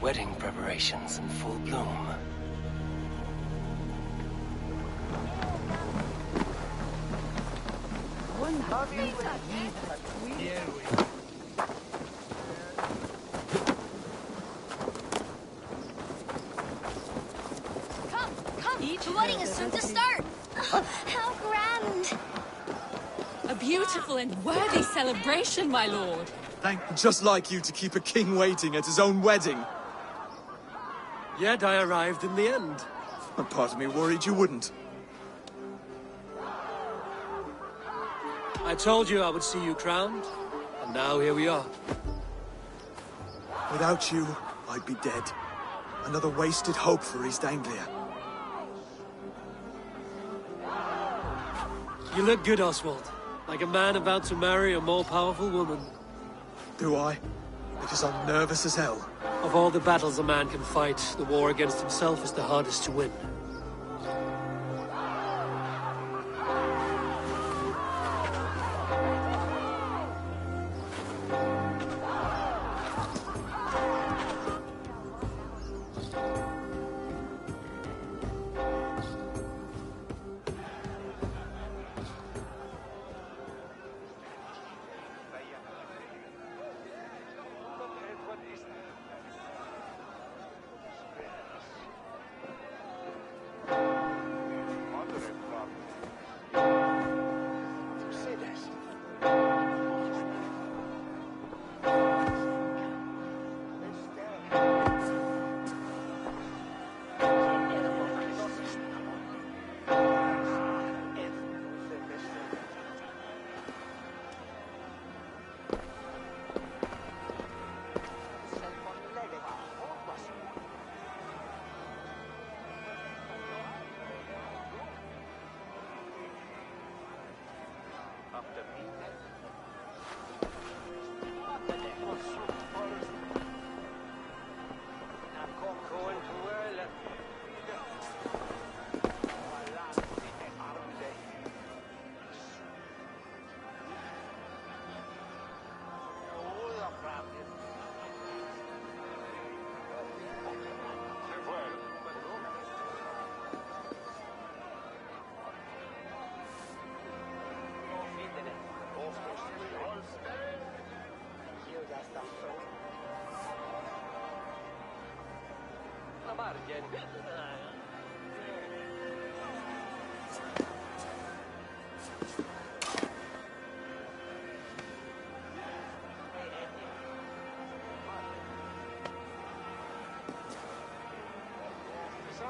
Wedding preparations in full bloom. Come! The wedding is soon to start! How grand! A beautiful and worthy celebration, my lord. Just like you to keep a king waiting at his own wedding. Yet I arrived in the end. A part of me worried you wouldn't. I told you I would see you crowned, and now here we are. Without you, I'd be dead. Another wasted hope for East Anglia. You look good, Oswald. Like a man about to marry a more powerful woman. Do I? Because I'm nervous as hell. Of all the battles a man can fight, the war against himself is the hardest to win.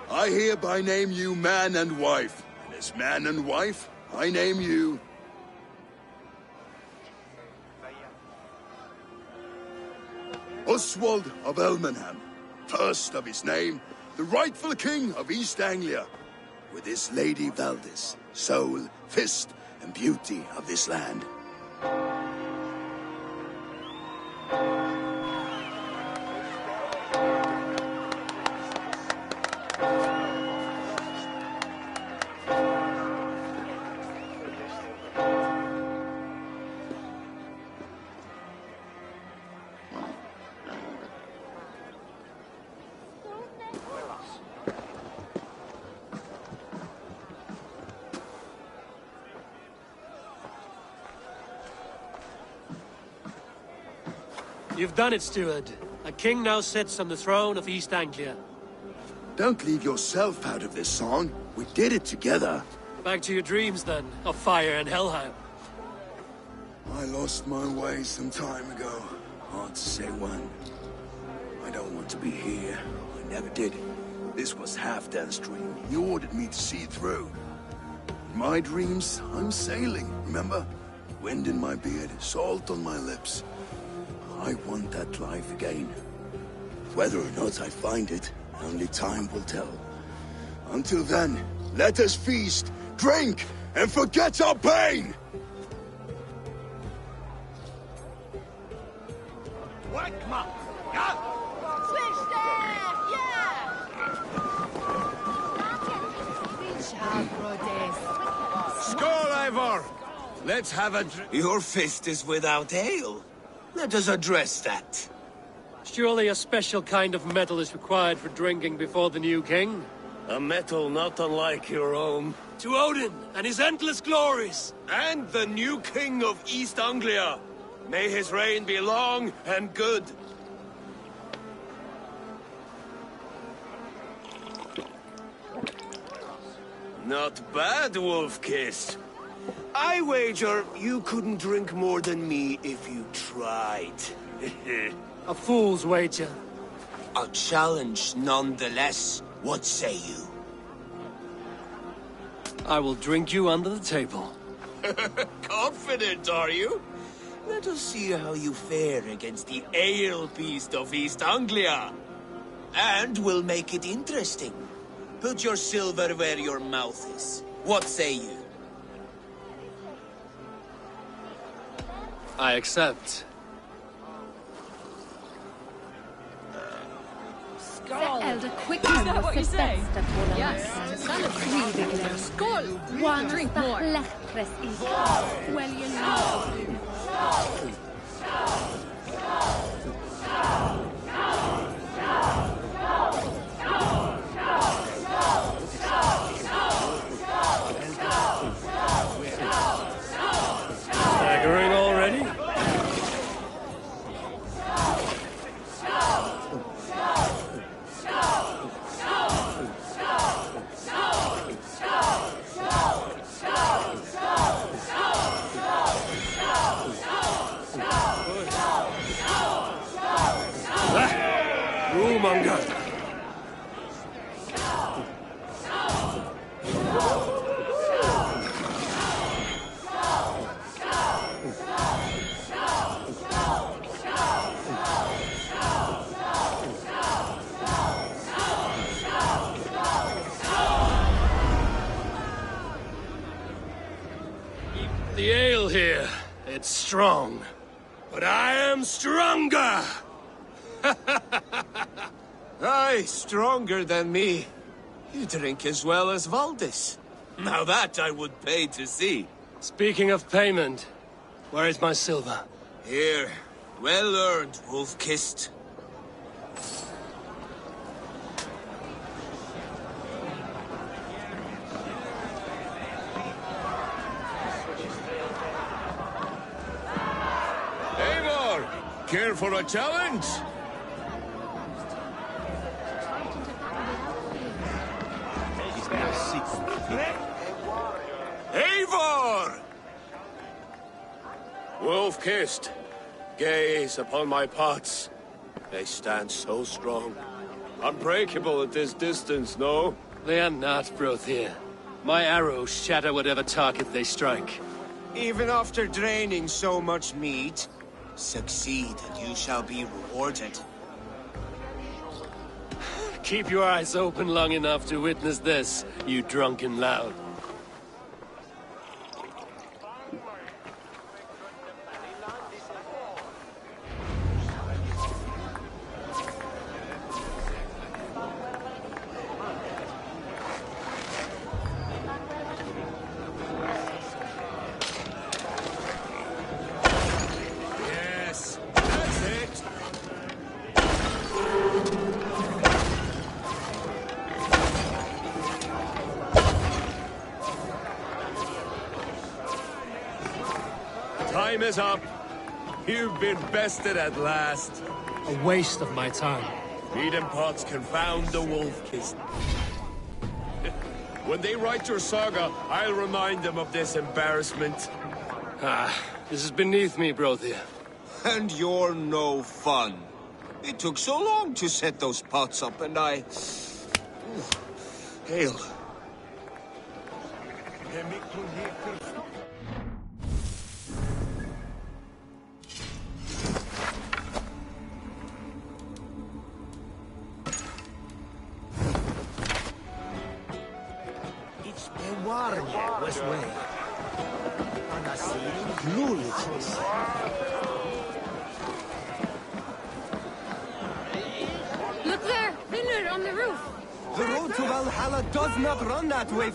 I hereby name you man and wife, and as man and wife, I name you... Oswald of Elmenham, first of his name, the rightful king of East Anglia, with this Lady Valdis, soul, fist, and beauty of this land. You've done it, steward. A king now sits on the throne of East Anglia. Don't leave yourself out of this song. We did it together. Back to your dreams, then, of fire and Helheim. I lost my way some time ago. Hard to say when. I don't want to be here. I never did. This was Halfdan's dream. He ordered me to see it through. In my dreams, I'm sailing, remember? Wind in my beard, salt on my lips. I want that life again. Whether or not I find it, only time will tell. Until then, let us feast, drink, and forget our pain! Skål, Ivor! Let's have a drink. Your fist is without ale. Let us address that. Surely a special kind of metal is required for drinking before the new king? A metal not unlike your own. To Odin and his endless glories! And the new king of East Anglia. May his reign be long and good. Not bad, Wolf-Kissed. I wager you couldn't drink more than me if you tried. A fool's wager. A challenge nonetheless. What say you? I will drink you under the table. Confident, are you? Let us see how you fare against the ale beast of East Anglia. And we'll make it interesting. Put your silver where your mouth is. What say you? I accept. Elder quickness. Is that what you say? Yes. Skål! One drink more. Well, you know. Staggering already? Monger. The ale here, it's strong. But I am stronger! Aye, stronger than me. You drink as well as Valdis. Now that I would pay to see. Speaking of payment, where is my silver? Here. Well earned, Wolf-Kissed. Eivor, care for a challenge? Eivor! Wolf-Kissed, gaze upon my pots. They stand so strong. Unbreakable at this distance, no? They are not, Brothir. My arrows shatter whatever target they strike. Even after draining so much meat, succeed and you shall be rewarded. Keep your eyes open long enough to witness this, you drunken lout. Yes, that's it. Time is up. You've been bested at last. A waste of my time. Eden pots confound the Wolf-Kissed. When they write your saga, I'll remind them of this embarrassment. This is beneath me, Brothir. And you're no fun. It took so long to set those pots up, and I... Hail. It's the warrior was way. Look there! Vinner on the roof! The road to Valhalla does not run that way.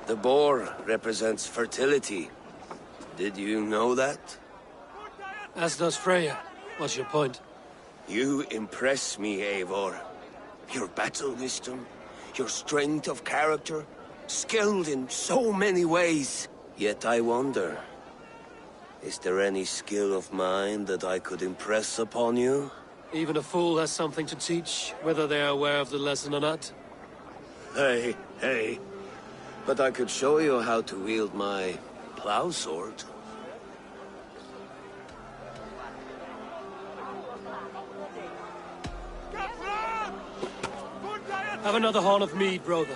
The boar represents fertility. Did you know that? As does Freya. What's your point? You impress me, Eivor. Your battle wisdom, your strength of character, skilled in so many ways. Yet I wonder, is there any skill of mine that I could impress upon you? Even a fool has something to teach, whether they are aware of the lesson or not. Hey. But I could show you how to wield my plow sword. Have another horn of mead, brother.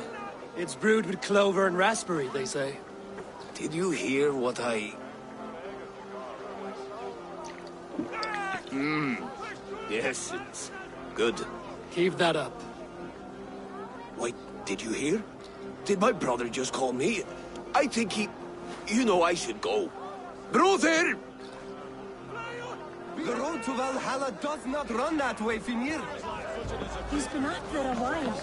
It's brewed with clover and raspberry, they say. Did you hear what I... Yes, it's good. Keep that up. Wait, did you hear? Did my brother just call me? I think he... You know I should go. Brother! The road to Valhalla does not run that way, Finir. He's been up there a while.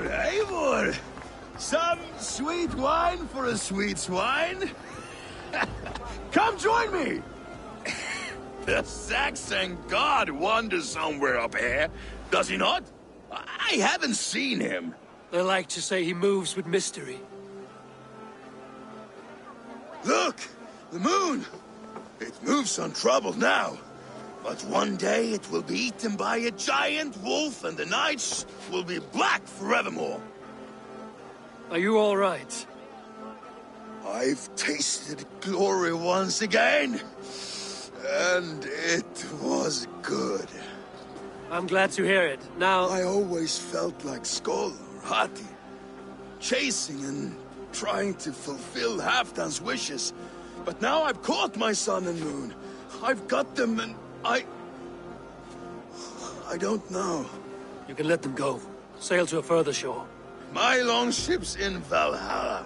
Eivor! Some sweet wine for a sweet swine? Come join me! The Saxon god wanders somewhere up here, does he not? I haven't seen him. They like to say he moves with mystery. Look! The moon! It moves untroubled now. But one day it will be eaten by a giant wolf and the nights will be black forevermore. Are you all right? I've tasted glory once again. And it was good. I'm glad to hear it. Now... I always felt like Skoll or Hati. Chasing and trying to fulfill Halfdan's wishes. But now I've caught my sun and moon. I've got them and I don't know. You can let them go. Sail to a further shore. My longship's in Valhalla.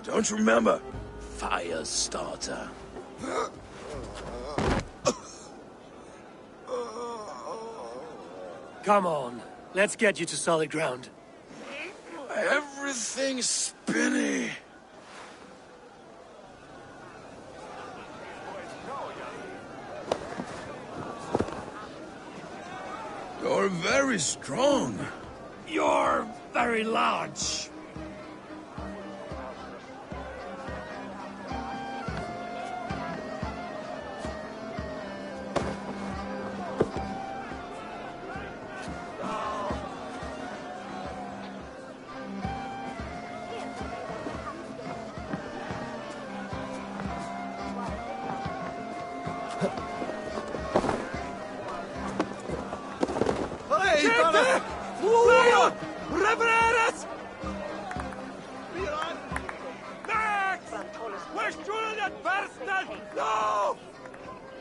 Don't you remember? Fire starter. Come on. Let's get you to solid ground. Everything's spinny. You're very strong. You're very large.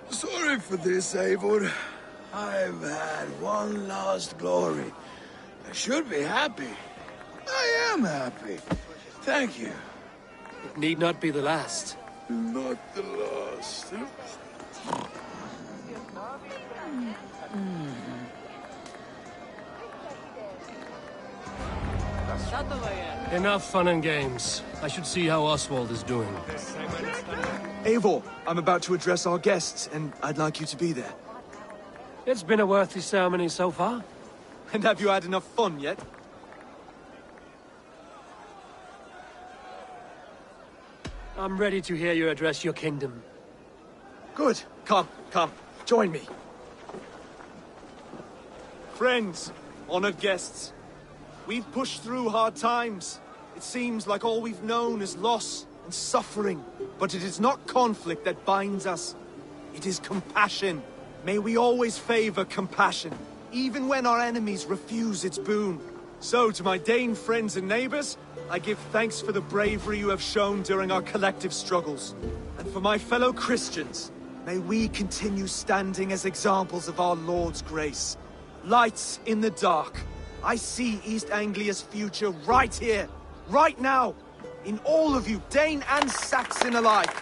Sorry for this, Eivor. I've had one last glory. I should be happy. I am happy. Thank you. It need not be the last. Not the last. Enough fun and games. I should see how Oswald is doing. Eivor, I'm about to address our guests, and I'd like you to be there. It's been a worthy ceremony so far. And have you had enough fun yet? I'm ready to hear you address your kingdom. Good. Come. Join me. Friends, honored guests, we've pushed through hard times. It seems like all we've known is loss and suffering. But it is not conflict that binds us. It is compassion. May we always favor compassion, even when our enemies refuse its boon. So, to my Dane friends and neighbors, I give thanks for the bravery you have shown during our collective struggles. And for my fellow Christians, may we continue standing as examples of our Lord's grace. Lights in the dark. I see East Anglia's future right here, right now, in all of you, Dane and Saxon alike.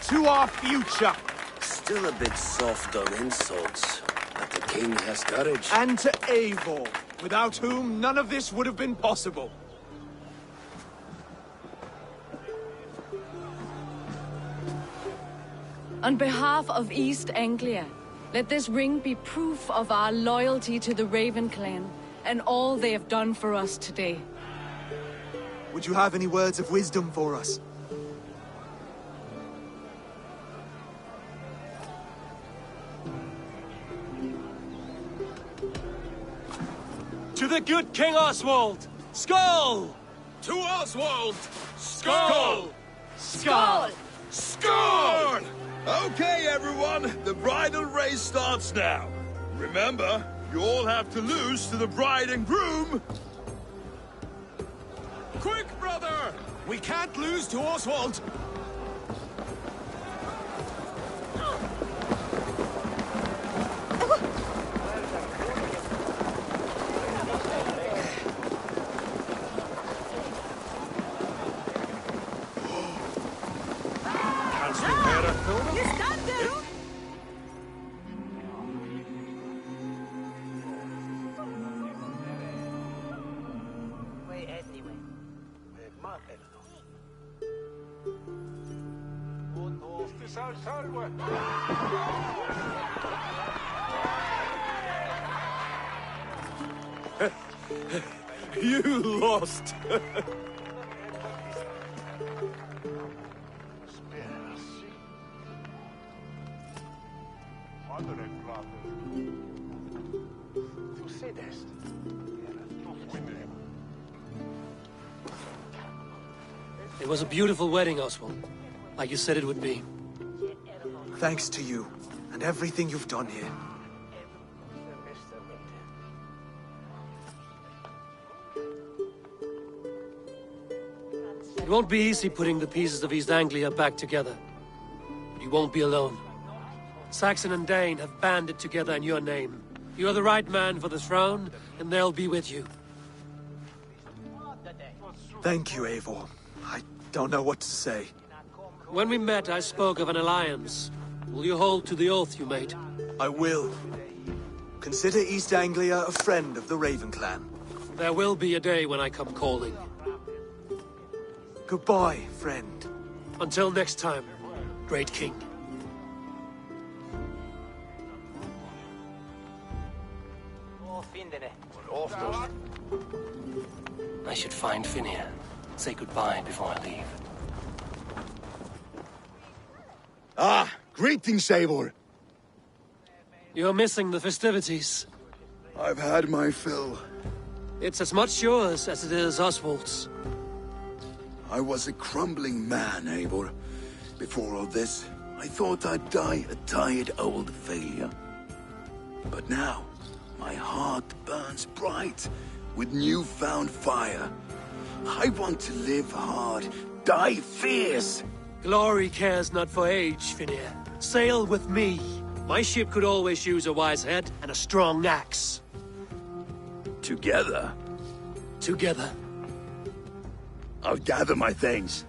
To our future. Still a bit soft on insults. But the king has courage. And to Eivor, without whom none of this would have been possible. On behalf of East Anglia, let this ring be proof of our loyalty to the Raven clan and all they have done for us today. Would you have any words of wisdom for us? To the good King Oswald! Skull! To Oswald! Skull! Skull! Score! Okay, everyone, the bridal race starts now. Remember, you all have to lose to the bride and groom. Quick, brother! We can't lose to Oswald. You lost! It was a beautiful wedding, Oswald. Like you said it would be. Thanks to you, and everything you've done here. It won't be easy putting the pieces of East Anglia back together. But you won't be alone. Saxon and Dane have banded together in your name. You are the right man for the throne, and they'll be with you. Thank you, Eivor. I don't know what to say. When we met, I spoke of an alliance. Will you hold to the oath you made? I will. Consider East Anglia a friend of the Raven clan. There will be a day when I come calling. Goodbye, friend. Until next time, great king. I should find Finir. Say goodbye before I leave. Ah, greetings, Eivor. You're missing the festivities. I've had my fill. It's as much yours as it is Oswald's. I was a crumbling man, Eivor. Before all this, I thought I'd die a tired old failure. But now, my heart burns bright with newfound fire. I want to live hard, die fierce. Glory cares not for age, Finir. Sail with me. My ship could always use a wise head and a strong axe. Together? Together. I'll gather my things.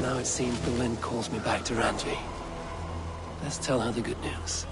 Now it seems the wind calls me back to Randvi. Let's tell her the good news.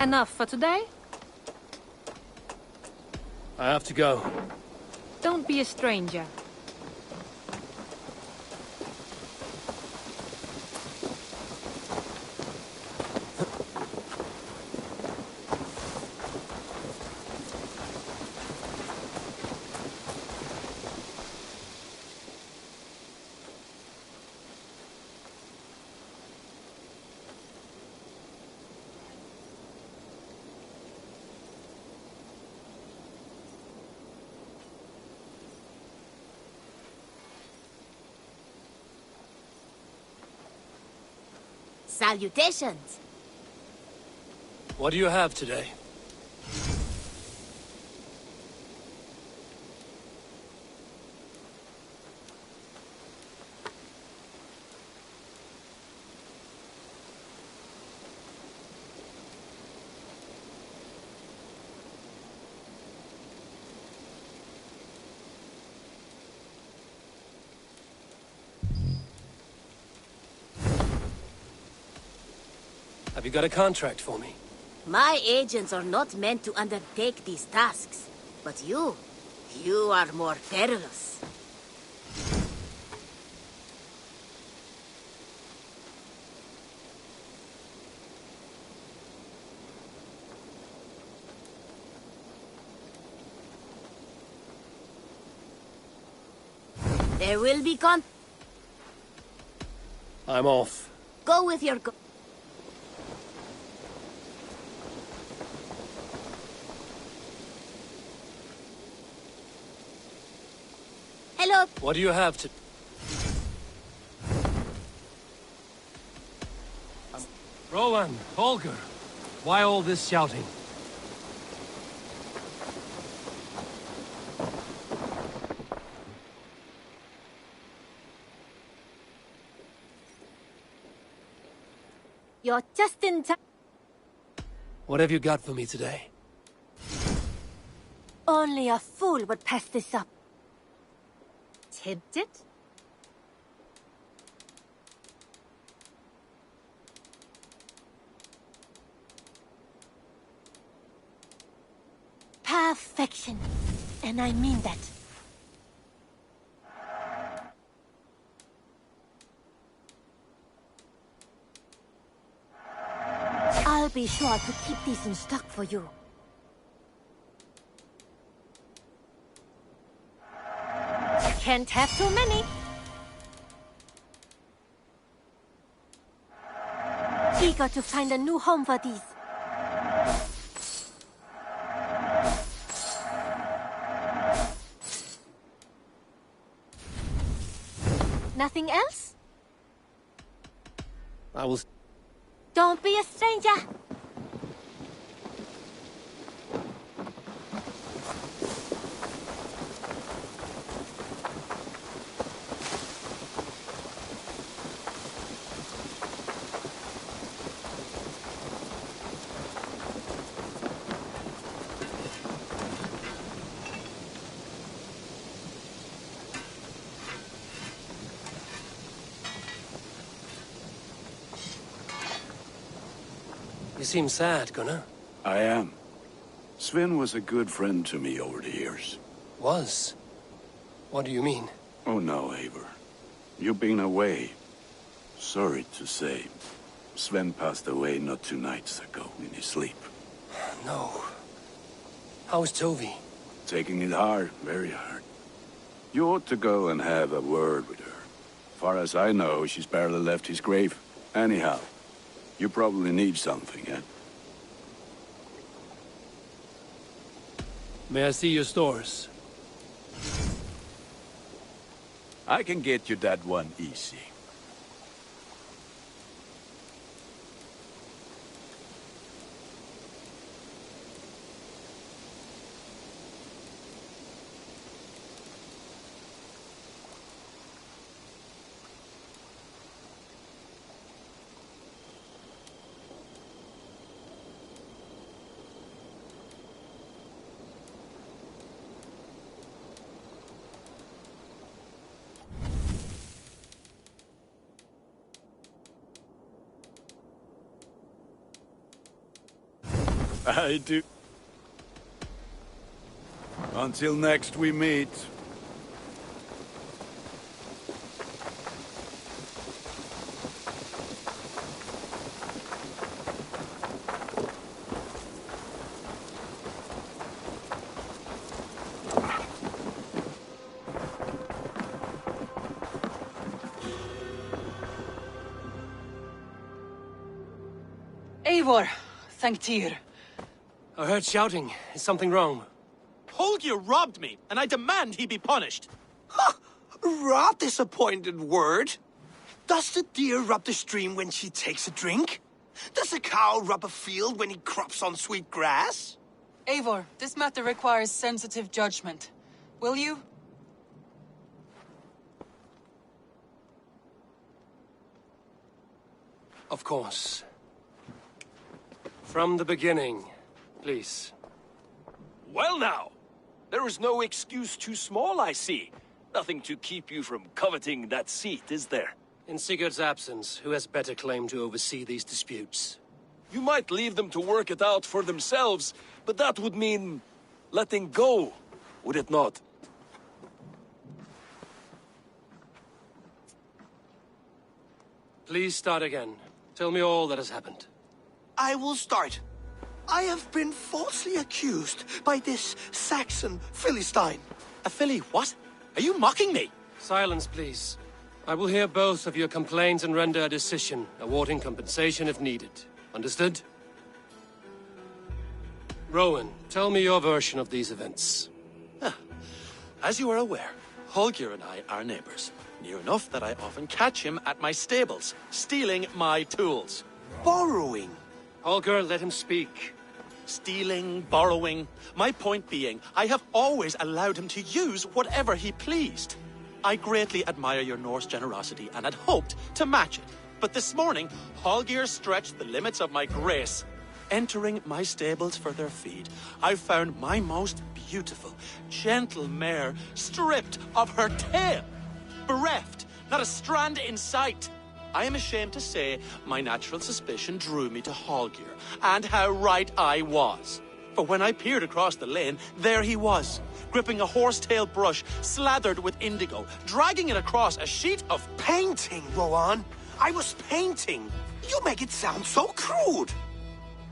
Enough for today? I have to go. Don't be a stranger. Salutations! What do you have today? Have you got a contract for me? My agents are not meant to undertake these tasks. But you are more perilous. There will be I'm off. Go with your Hello. What do you have to... Roland, Holger, why all this shouting? You're just in time. What have you got for me today? Only a fool would pass this up. Tempted? Perfection. And I mean that. I'll be sure to keep these in stock for you. Can't have too many. Eager to find a new home for these. Nothing else? I will... Don't be a stranger. You seem sad, Gunnar. I am. Sven was a good friend to me over the years. Was? What do you mean? Oh no, Eivor. You've been away. Sorry to say. Sven passed away not 2 nights ago in his sleep. No. How's Tovi? Taking it hard, very hard. You ought to go and have a word with her. Far as I know, she's barely left his grave. Anyhow, you probably need something, eh? May I see your stores? I can get you that one easy. I do. Until next we meet. Eivor, thank Tyr. I heard shouting. Is something wrong? Holger robbed me, and I demand he be punished. Ha! Rot disappointed word. Does the deer rub the stream when she takes a drink? Does a cow rub a field when he crops on sweet grass? Eivor, this matter requires sensitive judgment. Will you? Of course. From the beginning, please. Well now, there is no excuse too small, I see. Nothing to keep you from coveting that seat, is there? In Sigurd's absence, who has better claim to oversee these disputes? You might leave them to work it out for themselves, but that would mean letting go, would it not? Please start again. Tell me all that has happened. I will start. I have been falsely accused by this Saxon Philistine. A Philly what? Are you mocking me? Silence, please. I will hear both of your complaints and render a decision, awarding compensation if needed. Understood? Rowan, tell me your version of these events. As you are aware, Holger and I are neighbors. Near enough that I often catch him at my stables, stealing my tools. Borrowing. Holger, let him speak. Stealing, borrowing. My point being, I have always allowed him to use whatever he pleased. I greatly admire your Norse generosity and had hoped to match it. But this morning, Holger stretched the limits of my grace. Entering my stables for their feed, I found my most beautiful, gentle mare stripped of her tail. Bereft, not a strand in sight. I am ashamed to say my natural suspicion drew me to Holger, and how right I was. For when I peered across the lane, there he was, gripping a horsetail brush slathered with indigo, dragging it across a sheet of Painting, Rowan. I was painting. You make it sound so crude.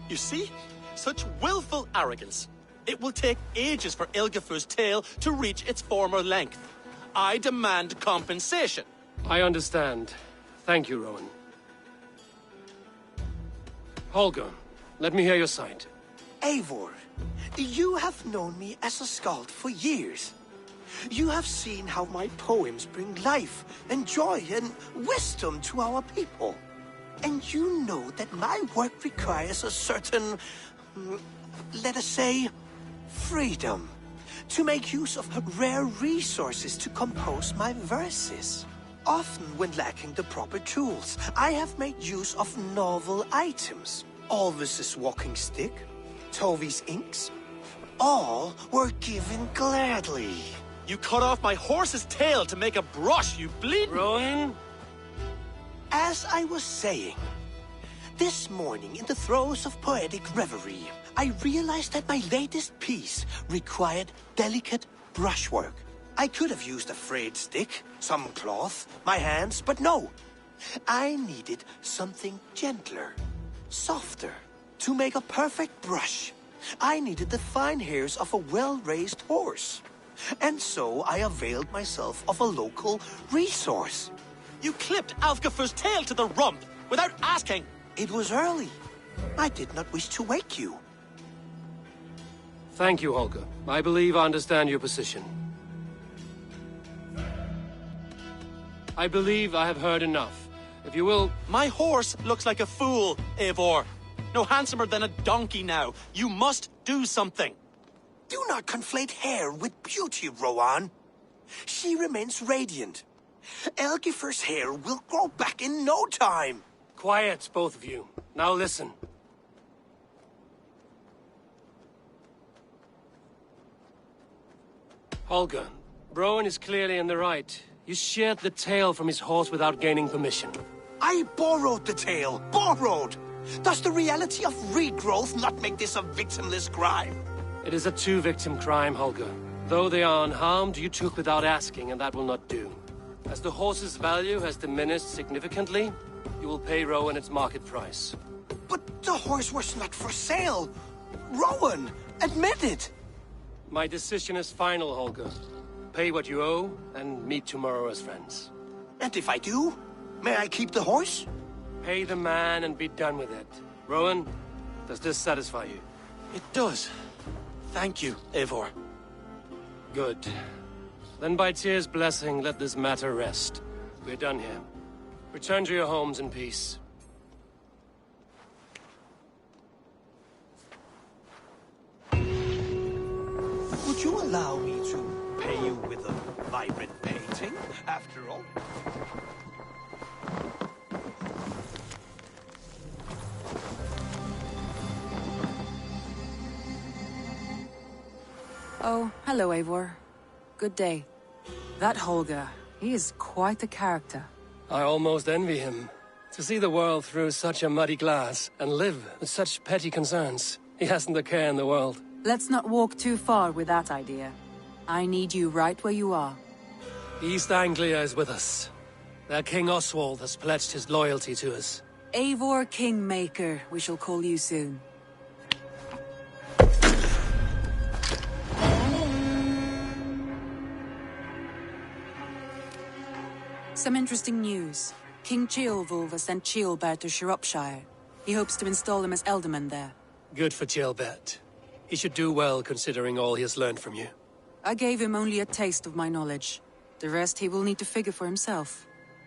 You see? Such willful arrogance. It will take ages for Ilgafur's tail to reach its former length. I demand compensation. I understand. Thank you, Rowan. Holger, let me hear your side. Eivor, you have known me as a skald for years. You have seen how my poems bring life and joy and wisdom to our people. And you know that my work requires a certain, let us say, freedom to make use of rare resources to compose my verses. Often when lacking the proper tools, I have made use of novel items. Alvis's walking stick, Tovi's inks, all were given gladly. You cut off my horse's tail to make a brush, you bleed. Rowan? As I was saying, this morning in the throes of poetic reverie, I realized that my latest piece required delicate brushwork. I could have used a frayed stick, some cloth, my hands, but no. I needed something gentler, softer. To make a perfect brush, I needed the fine hairs of a well-raised horse. And so I availed myself of a local resource. You clipped Alfgafur's tail to the rump without asking. It was early. I did not wish to wake you. Thank you, Holger. I believe I understand your position. I believe I have heard enough. If you will... My horse looks like a fool, Eivor. No handsomer than a donkey now. You must do something. Do not conflate hair with beauty, Rowan. She remains radiant. Elgifur's hair will grow back in no time. Quiet, both of you. Now listen. Holger, Rowan is clearly in the right. You sheared the tail from his horse without gaining permission. I borrowed the tail. Borrowed! Does the reality of regrowth not make this a victimless crime? It is a two-victim crime, Holger. Though they are unharmed, you took without asking, and that will not do. As the horse's value has diminished significantly, you will pay Rowan its market price. But the horse was not for sale. Rowan, admit it. My decision is final, Holger. Pay what you owe, and meet tomorrow as friends. And if I do, may I keep the horse? Pay the man and be done with it. Rowan, does this satisfy you? It does. Thank you, Eivor. Good. Then by Tyr's blessing, let this matter rest. We're done here. Return to your homes in peace. Would you allow me to pay you with a vibrant painting, after all? Oh, hello, Eivor. Good day. That Holger, he is quite a character. I almost envy him. To see the world through such a muddy glass, and live with such petty concerns. He hasn't a care in the world. Let's not walk too far with that idea. I need you right where you are. East Anglia is with us. Their King Oswald has pledged his loyalty to us. Eivor Kingmaker, we shall call you soon. Some interesting news. King Ceolwulf has sent Ceolbert to Shropshire. He hopes to install him as Elderman there. Good for Ceolbert. He should do well considering all he has learned from you. I gave him only a taste of my knowledge. The rest he will need to figure for himself.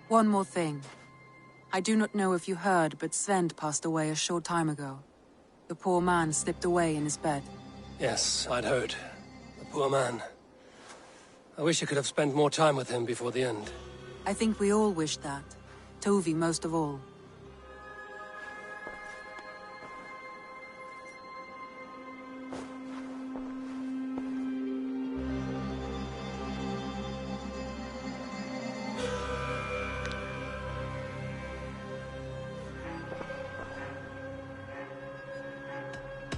One more thing. I do not know if you heard, but Svend passed away a short time ago. The poor man slipped away in his bed. Yes, I'd heard. The poor man. I wish I could have spent more time with him before the end. I think we all wish that. Tovi most of all.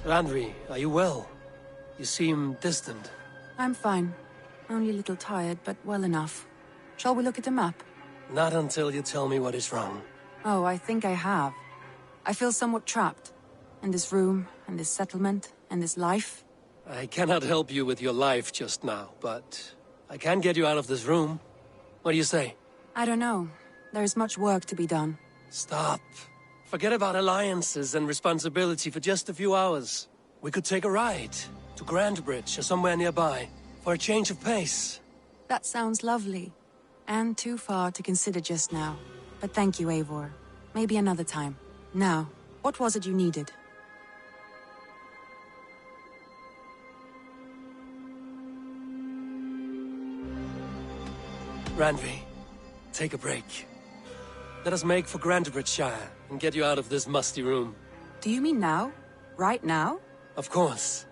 Randvi, are you well? You seem distant. I'm fine. Only a little tired, but well enough. Shall we look at the map? Not until you tell me what is wrong. Oh, I think I have. I feel somewhat trapped. In this room, and this settlement, and this life. I cannot help you with your life just now, but I can get you out of this room. What do you say? I don't know. There is much work to be done. Stop. Forget about alliances and responsibility for just a few hours. We could take a ride to Grandbridge or somewhere nearby for a change of pace. That sounds lovely. And too far to consider just now. But thank you, Eivor. Maybe another time. Now, what was it you needed? Randvi, take a break. Let us make for Grandbridgeshire and get you out of this musty room. Do you mean now? Right now? Of course.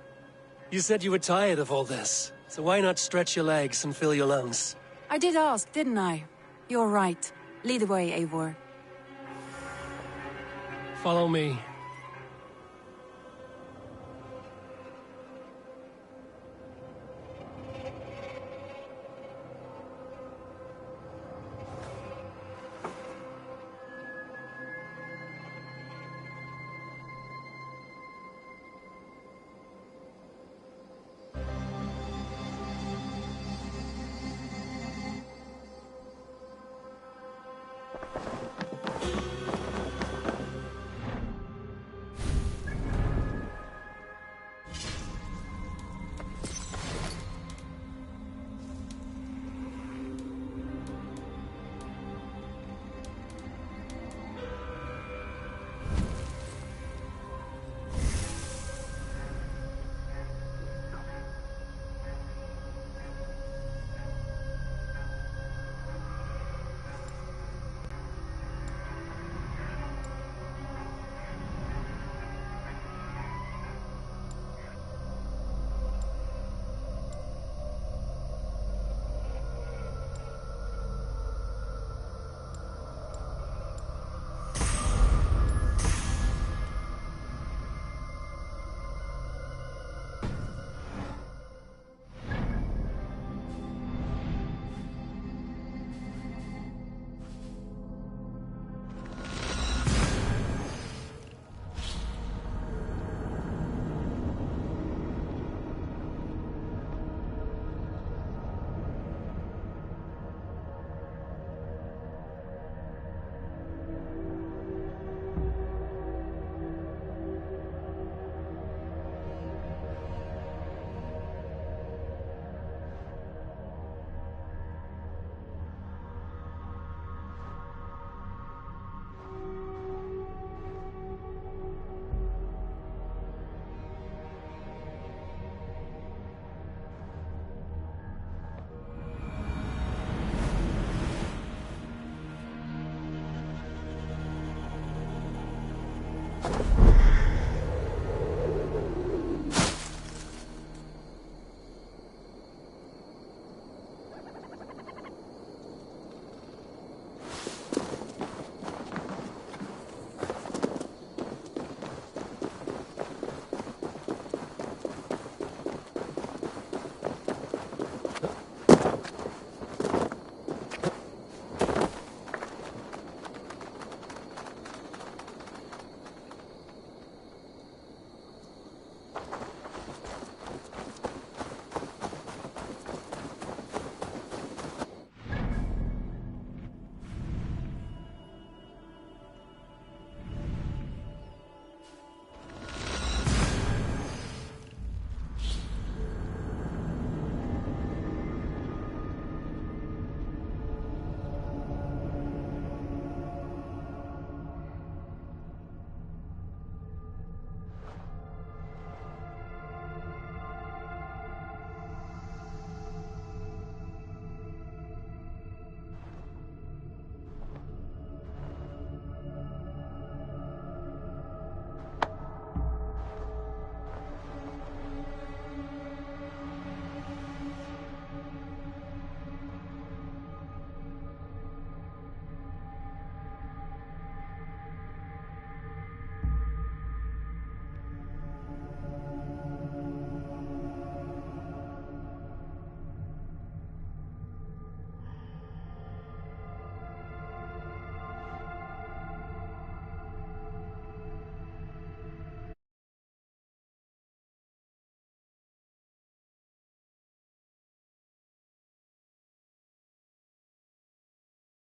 You said you were tired of all this, so why not stretch your legs and fill your lungs? I did ask, didn't I? You're right. Lead the way, Eivor. Follow me.